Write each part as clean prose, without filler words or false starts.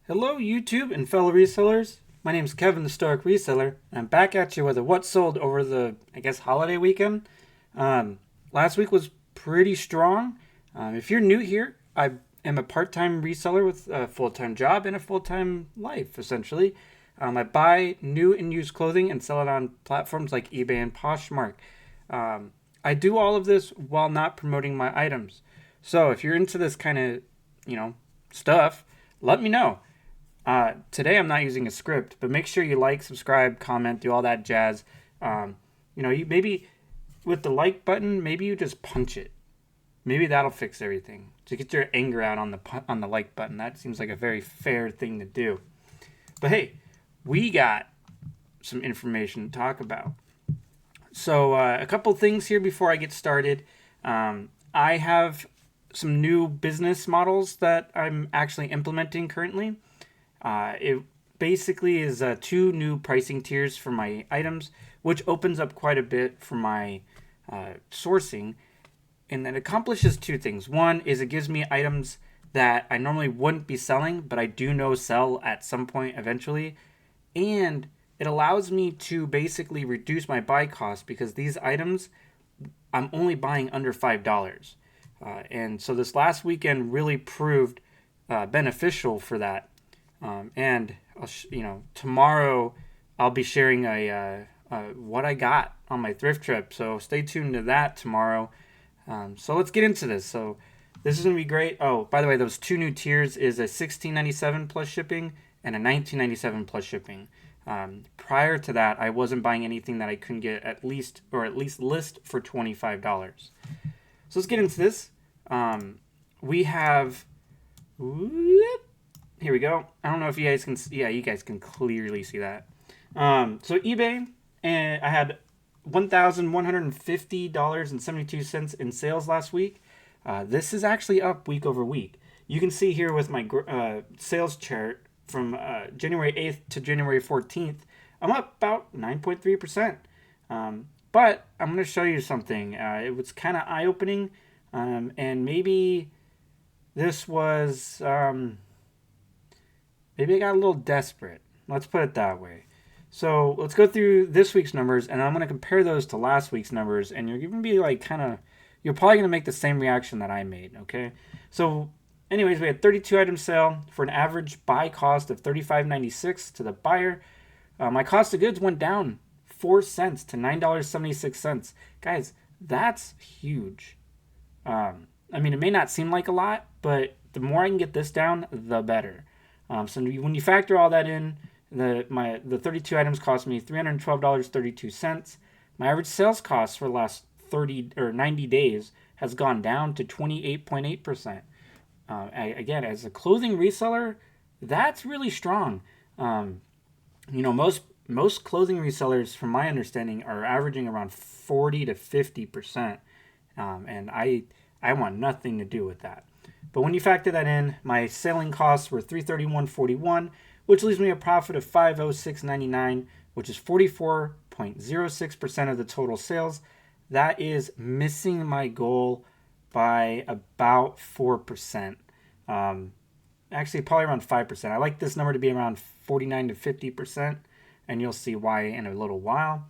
Hello, YouTube and fellow resellers. My name is Kevin, the Stoic Reseller, and I'm back at you with a what sold over the, holiday weekend. Um, Last week was pretty strong. If you're new here, I am a part-time reseller with a full-time job and a full-time life, essentially. I buy new and used clothing and sell it on platforms like eBay and Poshmark. I do all of this while not promoting my items. So if you're into this kind of, stuff, let me know. Today I'm not using a script, but make sure you like, subscribe, comment, do all that jazz. You maybe with the like button, maybe you just punch it. Maybe that'll fix everything. To get your anger out on the like button. That seems like a very fair thing to do. But hey, we got some information to talk about. So a couple things here before I get started. I have some new business models that I'm actually implementing currently. It basically is two new pricing tiers for my items, which opens up quite a bit for my sourcing. And that accomplishes two things. One is it gives me items that I normally wouldn't be selling, but I do know sell at some point eventually. And it allows me to basically reduce my buy cost because these items I'm only buying under $5. And so this last weekend really proved beneficial for that. And tomorrow I'll be sharing a what I got on my thrift trip. So stay tuned to that tomorrow. So let's get into this. So this is gonna be great. Oh, by the way, those two new tiers is a $16.97 plus shipping and a $19.97 plus shipping. Prior to that, I wasn't buying anything that I couldn't get at least list for $25. So let's get into this. We have. Here we go. I don't know if you guys can. Yeah, you guys can clearly see that. So eBay, and I had $1,150.72 in sales last week. This is actually up week over week. You can see here with my sales chart from January 8th to January 14th, I'm up about 9.3%. But I'm going to show you something. It was kind of eye-opening, and maybe this was, maybe I got a little desperate. Let's put it that way. So let's go through this week's numbers, and I'm going to compare those to last week's numbers, and you're going to be like you're probably going to make the same reaction that I made, okay? So anyways, we had 32 items sale for an average buy cost of $35.96 to the buyer. My cost of goods went down 4 cents to $9.76. Guys, that's huge. I mean, it may not seem like a lot, but the more I can get this down, the better. So when you factor all that in, the 32 items cost me $312.32. My average sales cost for the last 30 or 90 days has gone down to 28.8%. Again, as a clothing reseller, that's really strong. Most clothing resellers, from my understanding, are averaging around 40 to 50%, and I want nothing to do with that. But when you factor that in, my selling costs were $331.41, which leaves me a profit of $506.99, which is 44.06% of the total sales. That is missing my goal by about 4%. Actually, probably around 5%. I like this number to be around 49 to 50%, and you'll see why in a little while.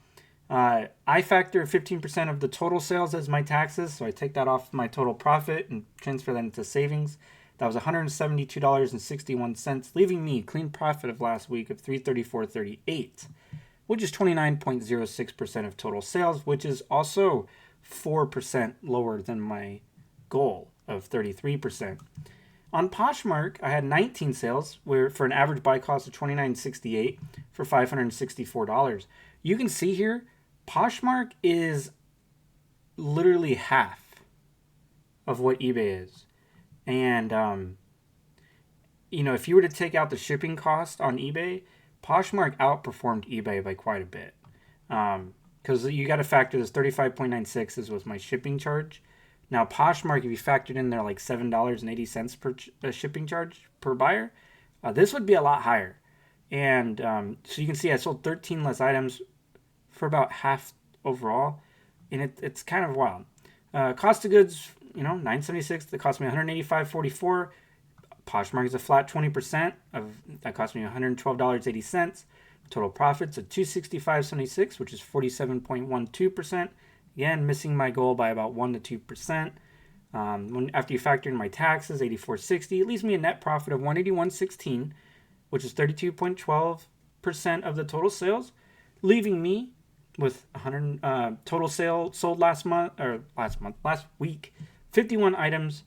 I factor 15% of the total sales as my taxes, so I take that off my total profit and transfer that into savings. That was $172.61, leaving me a clean profit of last week of $334.38, which is 29.06% of total sales, which is also 4% lower than my goal of 33%. On Poshmark, I had 19 sales for an average buy cost of $29.68 for $564. You can see here, Poshmark is literally half of what eBay is. And, if you were to take out the shipping cost on eBay, Poshmark outperformed eBay by quite a bit. Because you got to factor this 35.96 is with my shipping charge. Now, Poshmark, if you factored in there like $7.80 per shipping charge per buyer, this would be a lot higher. And so you can see I sold 13 less items for about half overall. And it's kind of wild. Cost of goods, $9.76. That cost me $185.44. Poshmark is a flat 20%. That cost me $112.80. Total profits of $265.76, which is 47.12%. Again, missing my goal by about 1 to 2%. After you factor in my taxes, $84.60, it leaves me a net profit of $181.16, which is 32.12% of the total sales, leaving me with 100 total sales sold last week, 51 items,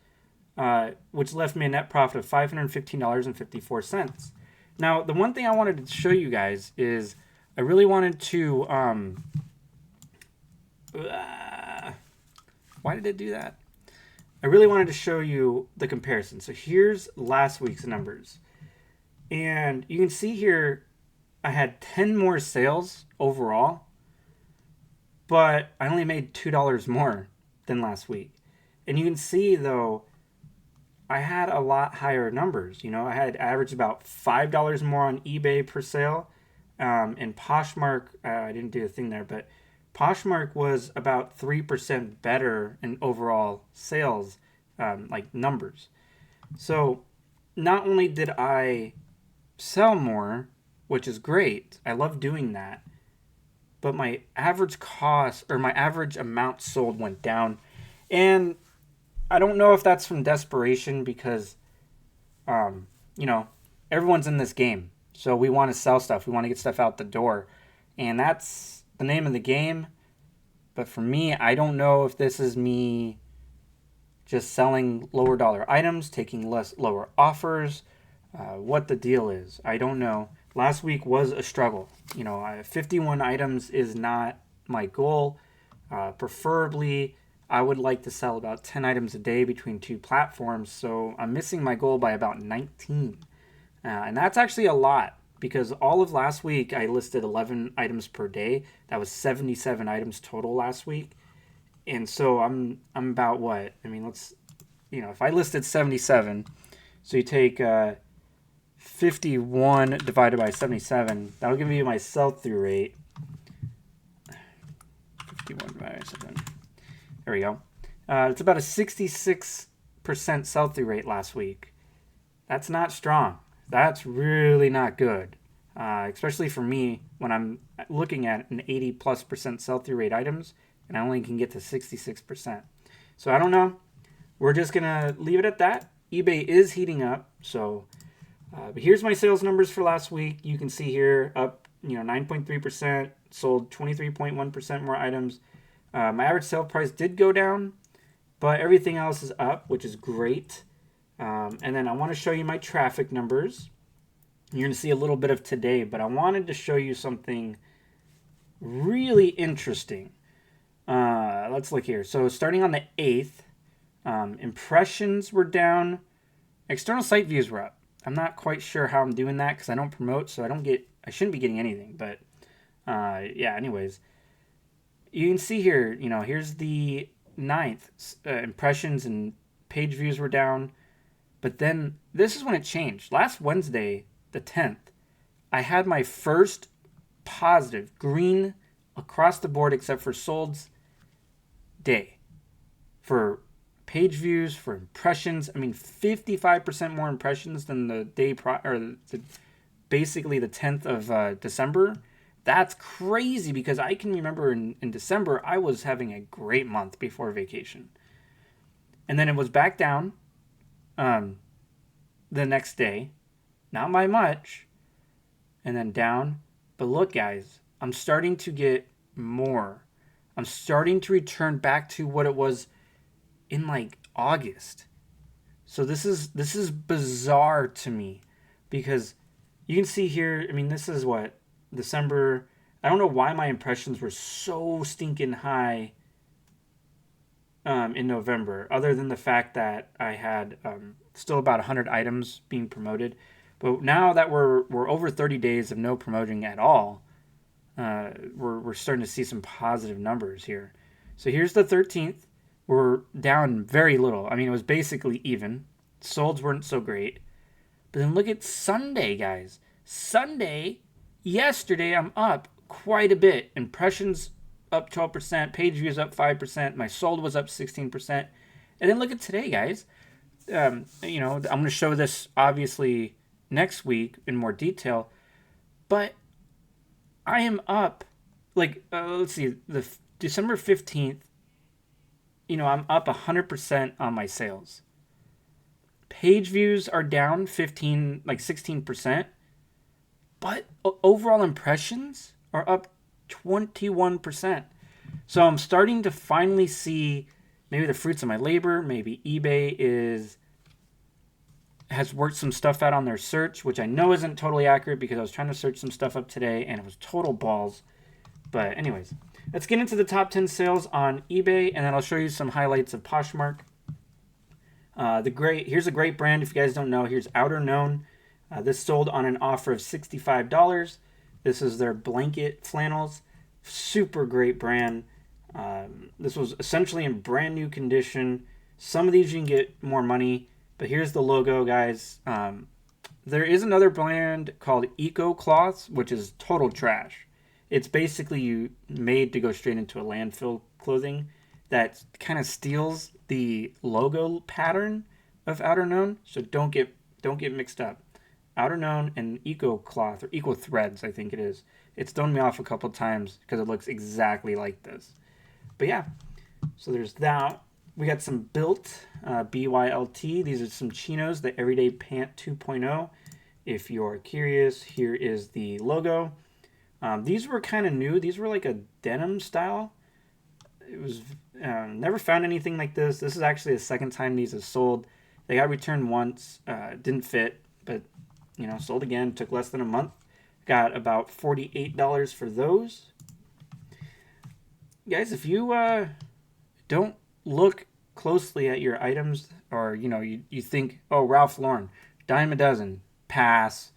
which left me a net profit of $515.54. Now, the one thing I wanted to show you guys is I really wanted to why did it do that? I really wanted to show you the comparison. So here's last week's numbers. And you can see here I had 10 more sales overall, but I only made $2 more than last week. And you can see, though, I had a lot higher numbers. You know, I had averaged about $5 more on eBay per sale. And Poshmark, I didn't do a thing there, but Poshmark was about 3% better in overall sales, like numbers. So not only did I sell more, which is great, I love doing that, but my average cost or my average amount sold went down. And I don't know if that's from desperation because, you know, everyone's in this game. So we want to sell stuff. We want to get stuff out the door. And that's the name of the game. But for me, I don't know if this is me just selling lower dollar items, taking lower offers, what the deal is. I don't know. Last week was a struggle. You know, 51 items is not my goal. Preferably, I would like to sell about 10 items a day between two platforms. So I'm missing my goal by about 19. And that's actually a lot because all of last week I listed 11 items per day. That was 77 items total last week. And so I'm about what? I mean, if I listed 77, so you take 51 divided by 77, that'll give you my sell-through rate. 51 divided by 7. There we go. It's about a 66% sell-through rate last week. That's not strong. That's really not good, especially for me when I'm looking at an 80+% sell-through rate items, and I only can get to 66%. So I don't know. We're just going to leave it at that. eBay is heating up. So, but here's my sales numbers for last week. You can see here up, 9.3%, sold 23.1% more items. My average sale price did go down, but everything else is up, which is great. And then I want to show you my traffic numbers. You're going to see a little bit of today, but I wanted to show you something really interesting. Let's look here. So starting on the 8th, impressions were down. External site views were up. I'm not quite sure how I'm doing that because I don't promote, so I shouldn't be getting anything. But yeah, anyways, you can see here, here's the 9th. Impressions and page views were down. But then this is when it changed. Last Wednesday, the 10th, I had my first positive green across the board except for solds day. For page views, for impressions, 55% more impressions than the day prior, basically the 10th of December. That's crazy because I can remember in December, I was having a great month before vacation. And then it was back down the next day, not by much, and then down. But look, guys, I'm starting to get more. I'm starting to return back to what it was in like August. So this is bizarre to me because you can see here, this is what, December. I don't know why my impressions were so stinking high in November, other than the fact that I had still about 100 items being promoted. But now that we're over 30 days of no promoting at all, we're starting to see some positive numbers here. So here's the 13th. We're down very little. It was basically even. Solds weren't so great. But then look at Sunday, guys. Sunday, yesterday, I'm up quite a bit. Impressions up 12%, page views up 5%, my sold was up 16%. And then look at today, guys. I'm going to show this obviously next week in more detail, but I am up, like, let's see, December 15th, I'm up 100% on my sales. Page views are down 16%, but overall impressions are up 21%. So I'm starting to finally see maybe the fruits of my labor. Maybe eBay has worked some stuff out on their search, which I know isn't totally accurate because I was trying to search some stuff up today and it was total balls. But anyways, let's get into the top 10 sales on eBay, and then I'll show you some highlights of Poshmark. Here's a great brand. If you guys don't know, here's Outer Known. This sold on an offer of $65. This is their blanket flannels. Super great brand. This was essentially in brand new condition. Some of these you can get more money, but here's the logo, guys. There is another brand called Eco Cloths, which is total trash. It's basically made to go straight into a landfill clothing that kind of steals the logo pattern of Outer Known. So don't get mixed up. Outer Known and Eco Cloth, or Eco Threads, I think it is. It's thrown me off a couple times because it looks exactly like this. But yeah, so there's that. We got some Built, BYLT. These are some chinos, the Everyday Pant 2.0. If you're curious, here is the logo. These were kind of new. These were like a denim style. It was never found anything like this. This is actually the second time these have sold. They got returned once, didn't fit, but sold again. Took less than a month. Got about $48 for those. Guys, if you don't look closely at your items, or you think, oh, Ralph Lauren, dime a dozen, pass.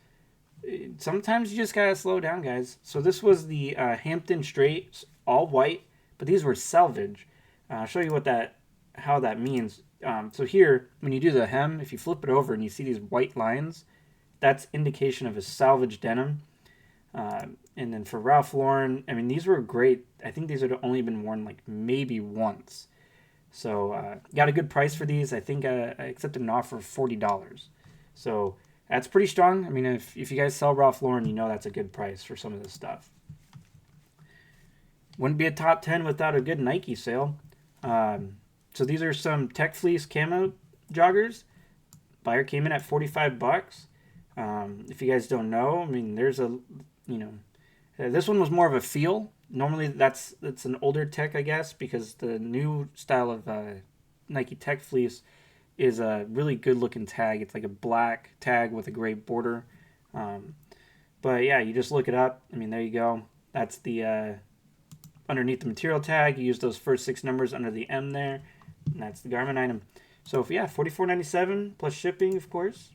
Sometimes you just gotta slow down, guys. So this was the Hampton Straight, all white, but these were salvage. I'll show you how that means. So here, when you do the hem, if you flip it over and you see these white lines, that's indication of a salvage denim. And then for Ralph Lauren, I mean, these were great. I think these had only been worn like maybe once. So got a good price for these. I think I accepted an offer of $40. So that's pretty strong. I mean, if you guys sell Ralph Lauren, you know that's a good price for some of this stuff. Wouldn't be a top 10 without a good Nike sale. So these are some Tech Fleece camo joggers. Buyer came in at $45. If you guys don't know, I mean, there's this one was more of a feel. Normally that's an older Tech, I guess, because the new style of Nike Tech Fleece is a really good looking tag. It's like a black tag with a gray border. But yeah, you just look it up. I mean, there you go. That's the underneath the material tag. You use those first 6 numbers under the M there, and that's the garment item. So $44.97 plus shipping, of course.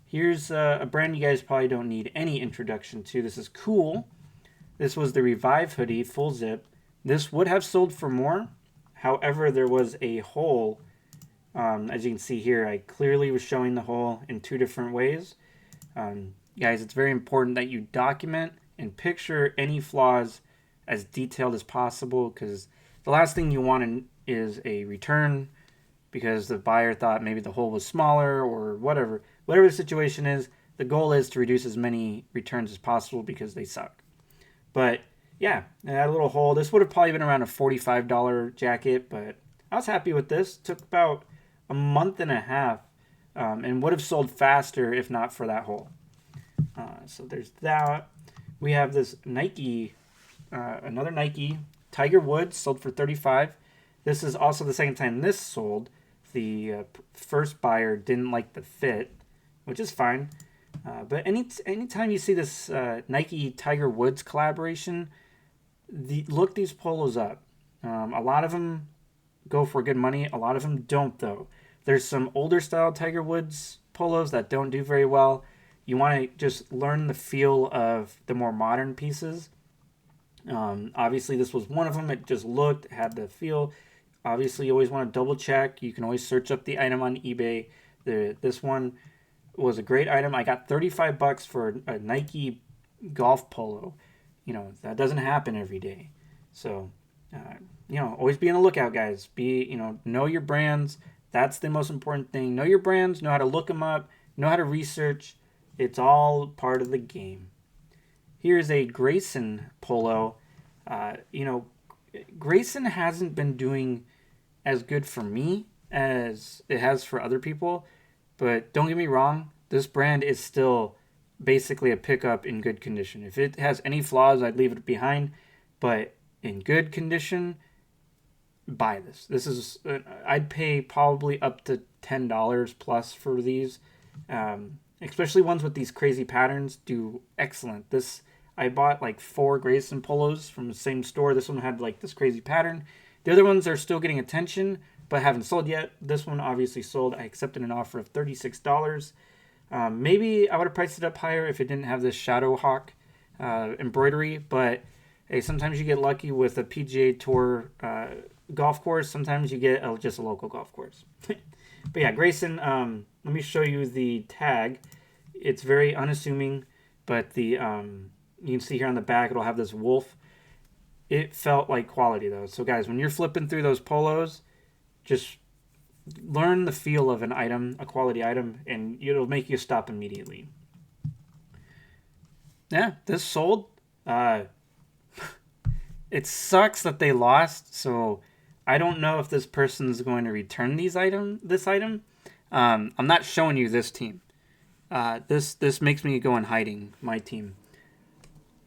Here's a brand you guys probably don't need any introduction to. This is cool. This was the Revive hoodie, full zip. This would have sold for more. However, there was a hole. As you can see here, I clearly was showing the hole in 2 different ways. Guys, it's very important that you document and picture any flaws as detailed as possible, because the last thing you want is a return because the buyer thought maybe the hole was smaller or whatever. Whatever the situation is, the goal is to reduce as many returns as possible because they suck. But yeah, I had a little hole. This would have probably been around a $45 jacket, but I was happy with this. Took about a month and a half and would have sold faster if not for that hole. So there's that. We have this Nike, another Nike, Tiger Woods, sold for $35. This is also the second time this sold. The first buyer didn't like the fit, which is fine. But anytime you see this Nike Tiger Woods collaboration, look these polos up. A lot of them go for good money. A lot of them don't, though. There's some older style Tiger Woods polos that don't do very well. You want to just learn the feel of the more modern pieces. Obviously, this was one of them. It just had the feel. Obviously, you always want to double check. You can always search up the item on eBay. This one was a great item. I got $35 for a Nike golf polo. That doesn't happen every day. So, always be on the lookout, guys. Know your brands. That's the most important thing. Know your brands, know how to look them up, know how to research. It's all part of the game. Here's a Grayson polo. You know, Grayson hasn't been doing as good for me as it has for other people. But don't get me wrong, this brand is still basically a pickup in good condition. If it has any flaws, I'd leave it behind. But in good condition, buy this. This is I'd pay probably up to $10 plus for these, especially ones with these crazy patterns. Do excellent. This I bought like 4 Grayson polos from the same store. This one had like this crazy pattern. The other ones are still getting attention, but haven't sold yet. This one obviously sold. I accepted an offer of $36. Maybe I would have priced it up higher if it didn't have this Shadow Hawk embroidery, but hey, sometimes you get lucky with a PGA Tour golf course. Sometimes you get just a local golf course. But yeah, Grayson, let me show you the tag. It's very unassuming, but the you can see here on the back, it'll have this wolf. It felt like quality though. So guys, when you're flipping through those polos, just learn the feel of an item, a quality item, and it'll make you stop immediately. Yeah, this sold. It sucks that they lost, so I don't know if this person's going to return this item. I'm not showing you this team. This makes me go in hiding, my team.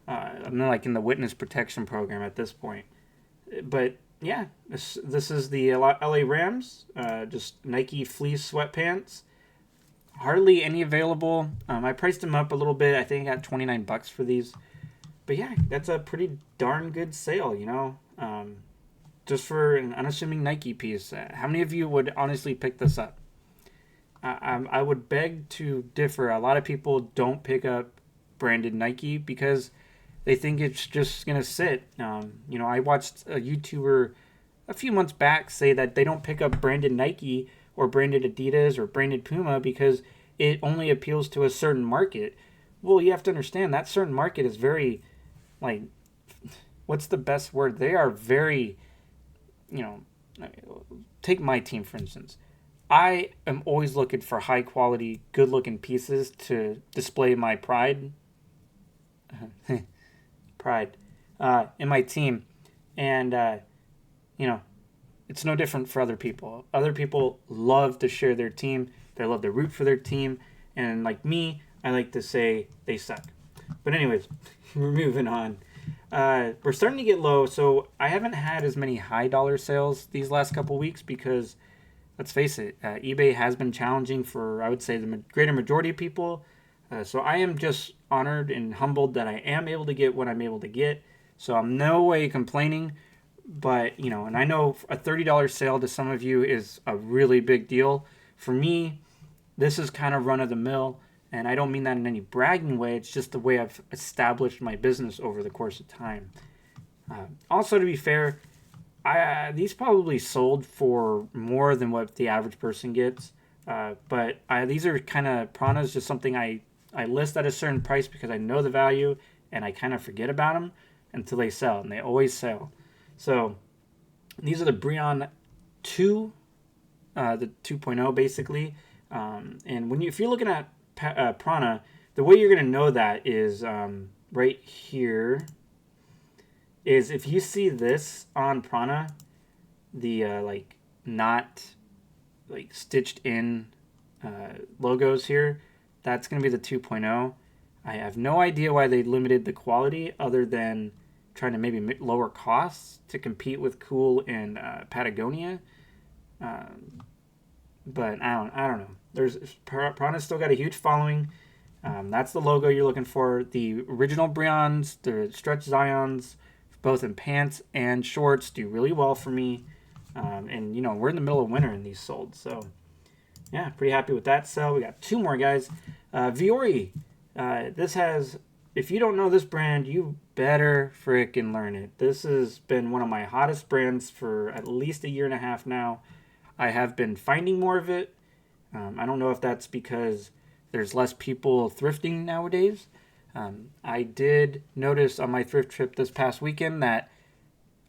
I'm like in the witness protection program at this point. But yeah, this is the LA Rams, just Nike fleece sweatpants. Hardly any available. I priced them up a little bit. I think I got $29 for these. But yeah, that's a pretty darn good sale, you know. Just for an unassuming Nike piece. How many of you would honestly pick this up? I would beg to differ. A lot of people don't pick up branded Nike because they think it's just going to sit. You know, I watched a YouTuber a few months back say that they don't pick up branded Nike or branded Adidas or branded Puma because it only appeals to a certain market. Well, you have to understand that certain market is very, like, what's the best word? They are very, you know, take my team, for instance. I am always looking for high quality, good looking pieces to display my pride. In my team. And, you know, it's no different for other people. Other people love to share their team. They love to root for their team. And like me, I like to say they suck. But anyways, we're moving on. We're starting to get low. So I haven't had as many high dollar sales these last couple weeks because, let's face it, eBay has been challenging for, I would say, the greater majority of people. So I am just honored and humbled that I am able to get what I'm able to get. So I'm no way complaining. But, you know, and I know a $30 sale to some of you is a really big deal. For me, this is kind of run of the mill. And I don't mean that in any bragging way. It's just the way I've established my business over the course of time. Also, to be fair, these probably sold for more than what the average person gets. But these are kind of Prana's, just something I list at a certain price because I know the value and I kind of forget about them until they sell. And they always sell. So these are the Brion 2, the 2.0 basically. And if you're looking at Prana, the way you're going to know that is right here is if you see this on Prana, the like not like stitched in logos here, that's going to be the 2.0. I have no idea why they limited the quality other than trying to maybe lower costs to compete with Cool and Patagonia. But I don't know. Prana's still got a huge following. That's the logo you're looking for. The original Brions, the Stretch Zions, both in pants and shorts, do really well for me. And, you know, we're in the middle of winter and these sold. So, yeah, pretty happy with that sell. We got 2 more, guys. Viore. This has, if you don't know this brand, you better freaking learn it. This has been one of my hottest brands for at least a year and a half now. I have been finding more of it. I don't know if that's because there's less people thrifting nowadays. I did notice on my thrift trip this past weekend that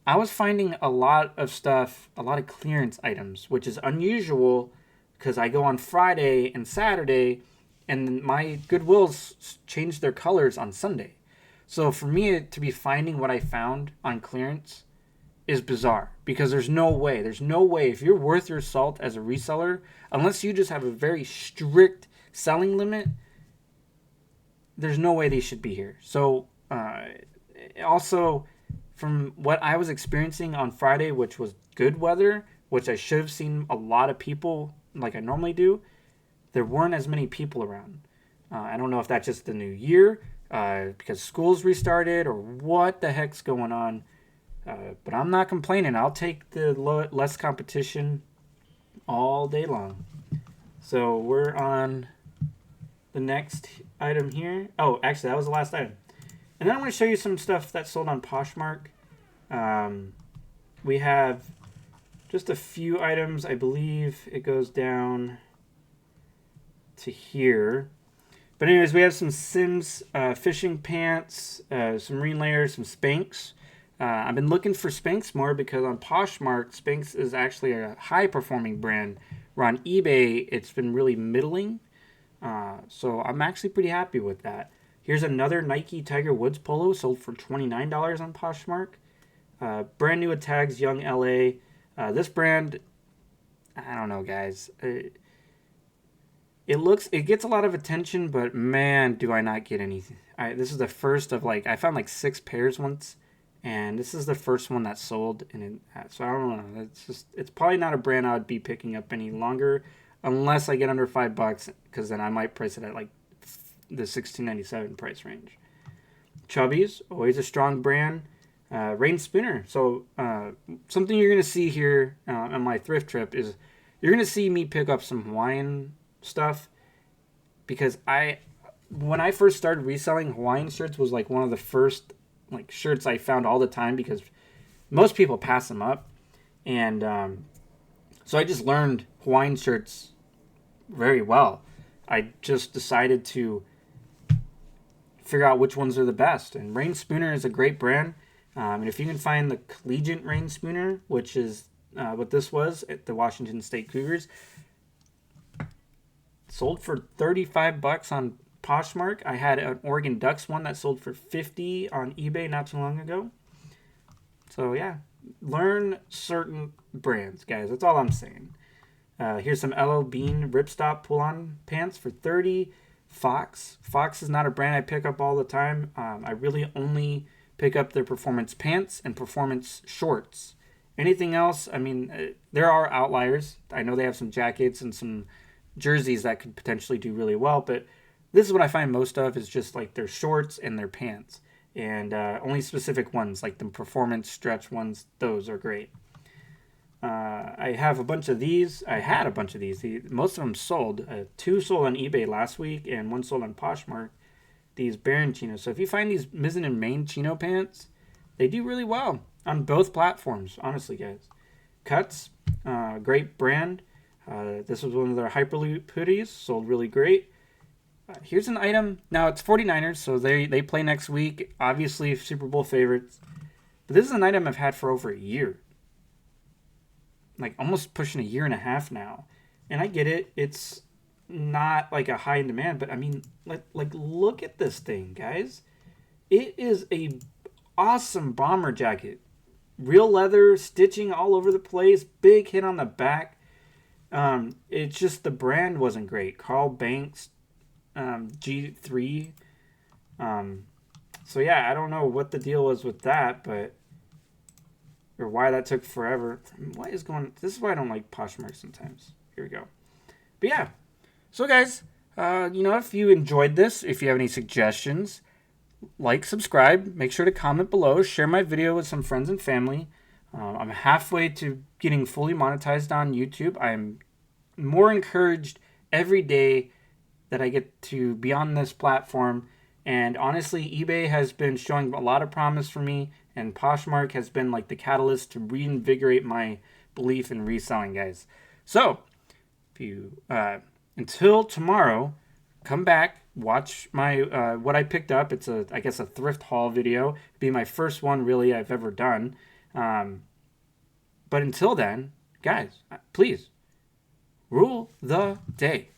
I was finding a lot of stuff, a lot of clearance items, which is unusual because I go on Friday and Saturday, and my Goodwills change their colors on Sunday. So for me to be finding what I found on clearance is bizarre because there's no way if you're worth your salt as a reseller, unless you just have a very strict selling limit, there's no way they should be here. So also, from what I was experiencing on Friday, which was good weather, which I should have seen a lot of people like I normally do, there weren't as many people around. I don't know if that's just the new year, because school's restarted, or what the heck's going on. But I'm not complaining. I'll take the less competition all day long. So we're on the next item here. Oh, actually, that was the last item. And then I want to show you some stuff that's sold on Poshmark. We have just a few items. I believe it goes down to here. But anyways, we have some Sims fishing pants, some marine layers, some Spanx. I've been looking for Spanx more because on Poshmark, Spanx is actually a high-performing brand. Where on eBay, it's been really middling. So I'm actually pretty happy with that. Here's another Nike Tiger Woods polo sold for $29 on Poshmark. Brand new at tags, Young LA. This brand, I don't know, guys. It gets a lot of attention, but man, do I not get anything. This is the first of I found 6 pairs once, and this is the first one that sold. So I don't know. It's probably not a brand I would be picking up any longer, unless I get under $5, because then I might price it at the $16.97 price range. Chubbies, always a strong brand. Rain Spinner. So something you're going to see here on my thrift trip is you're going to see me pick up some Hawaiian stuff, because when I first started reselling, Hawaiian shirts was one of the first shirts I found all the time, because most people pass them up. And so I just learned Hawaiian shirts very well. I just decided to figure out which ones are the best. And Rain Spooner is a great brand. And if you can find the collegiate Rain Spooner, which is what this was at the Washington State Cougars, sold for $35 on Poshmark. I had an Oregon Ducks one that sold for $50 on eBay not too long ago. So yeah, learn certain brands, guys. That's all I'm saying. Here's some LL Bean Ripstop pull-on pants for $30. Fox is not a brand I pick up all the time. I really only pick up their performance pants and performance shorts. Anything else, there are outliers. I know they have some jackets and some jerseys that could potentially do really well, but this is what I find most of is just their shorts and their pants. And only specific ones, like the performance stretch ones, those are great. I have a bunch of these. I had a bunch of these. Most of them sold. 2 sold on eBay last week, and 1 sold on Poshmark. These Baron chinos. So if you find these Mizzen and Main chino pants, they do really well on both platforms, honestly, guys. Cuts, great brand. This was one of their Hyperloop hoodies, sold really great. Here's an item. Now, it's 49ers, so they play next week. Obviously, Super Bowl favorites. But this is an item I've had for over a year. Almost pushing a year and a half now. And I get it. It's not a high in demand, but look at this thing, guys. It is a awesome bomber jacket. Real leather, stitching all over the place, big hit on the back. It's just the brand wasn't great. Carl Banks G3. So yeah, I don't know what the deal was with that, or why that took forever. This is why I don't like Poshmark sometimes. Here we go. But yeah. So guys, if you enjoyed this, if you have any suggestions, subscribe, make sure to comment below, share my video with some friends and family. I'm halfway to getting fully monetized on YouTube. I'm more encouraged every day that I get to be on this platform. And honestly, eBay has been showing a lot of promise for me, and Poshmark has been the catalyst to reinvigorate my belief in reselling, guys. So, if you until tomorrow, come back, watch my what I picked up. It's I guess a thrift haul video. It'd be my first one really I've ever done. But until then, guys, please rule the day.